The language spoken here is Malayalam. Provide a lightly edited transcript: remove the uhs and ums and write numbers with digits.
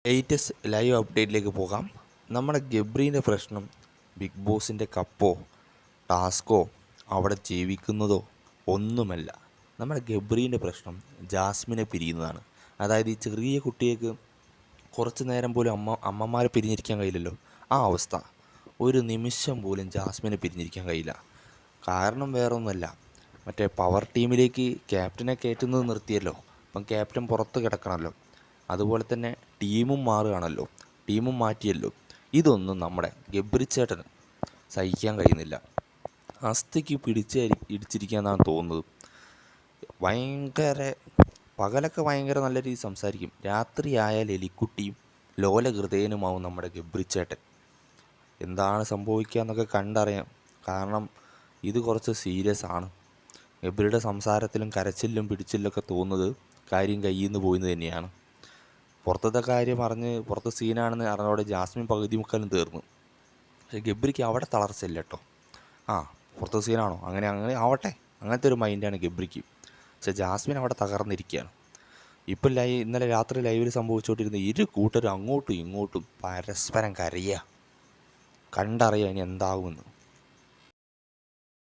ലേറ്റസ്റ്റ് ലൈവ് അപ്ഡേറ്റിലേക്ക് പോകാം. നമ്മുടെ ഗബ്രീൻ്റെ പ്രശ്നം ബിഗ് ബോസിൻ്റെ കപ്പോ ടാസ്കോ അവിടെ ജീവിക്കുന്നതോ ഒന്നുമല്ല. നമ്മുടെ ഗബ്രീൻ്റെ പ്രശ്നം ജാസ്മിനെ പിരിയുന്നതാണ്. അതായത് ഈ ചെറിയ കുട്ടികൾക്ക് കുറച്ച് നേരം പോലും അമ്മമാരെ പിരിഞ്ഞിരിക്കാൻ കഴിയില്ലല്ലോ, ആ അവസ്ഥ. ഒരു നിമിഷം പോലും ജാസ്മിനെ പിരിഞ്ഞിരിക്കാൻ കഴിയില്ല. കാരണം വേറൊന്നുമല്ല, മറ്റേ പവർ ടീമിലേക്ക് ക്യാപ്റ്റനെ കയറ്റുന്നത് നിർത്തിയല്ലോ. അപ്പം ക്യാപ്റ്റൻ പുറത്ത് കിടക്കണമല്ലോ. അതുപോലെ തന്നെ ടീമും മാറുകയാണല്ലോ, ടീമും മാറ്റിയല്ലോ. ഇതൊന്നും നമ്മുടെ ഗബ്രിച്ചേട്ടന് സഹിക്കാൻ കഴിയുന്നില്ല. അസ്ഥിക്ക് ഇടിച്ചിരിക്കാന്നാണ് തോന്നുന്നത്. ഭയങ്കര പകലൊക്കെ ഭയങ്കര നല്ല രീതിയിൽ സംസാരിക്കും, രാത്രിയായാൽ എലിക്കുട്ടിയും ലോല ഹൃദയനുമാവും നമ്മുടെ ഗബ്രിച്ചേട്ടൻ. എന്താണ് സംഭവിക്കുക എന്നൊക്കെ കണ്ടറിയാം. കാരണം ഇത് കുറച്ച് സീരിയസ് ആണ്. ഗബ്രിയുടെ സംസാരത്തിലും കരച്ചിലും പിടിച്ചിലൊക്കെ തോന്നുന്നത് കാര്യം കയ്യിൽ നിന്ന് പോയിന്ന് തന്നെയാണ്. പുറത്തത്തെ കാര്യം പുറത്ത് സീനാണെന്ന് അറിഞ്ഞതോടെ ജാസ്മിൻ പകുതി മുക്കാലും തീർന്നു. പക്ഷേ ഗബ്രിക്ക് അവിടെ തളർച്ചയില്ല കേട്ടോ. പുറത്തെ സീനാണോ, അങ്ങനെ അങ്ങനെ ആവട്ടെ, അങ്ങനത്തെ ഒരു മൈൻഡാണ് ഗബ്രിക്ക്. പക്ഷേ ജാസ്മിൻ അവിടെ തകർന്നിരിക്കുകയാണ്. ഇപ്പം ഇന്നലെ രാത്രി ലൈവിൽ സംഭവിച്ചുകൊണ്ടിരുന്ന ഇരു കൂട്ടരും അങ്ങോട്ടും ഇങ്ങോട്ടും പരസ്പരം കരയുക. കണ്ടറിയാം ഇനി എന്താകുമെന്ന്.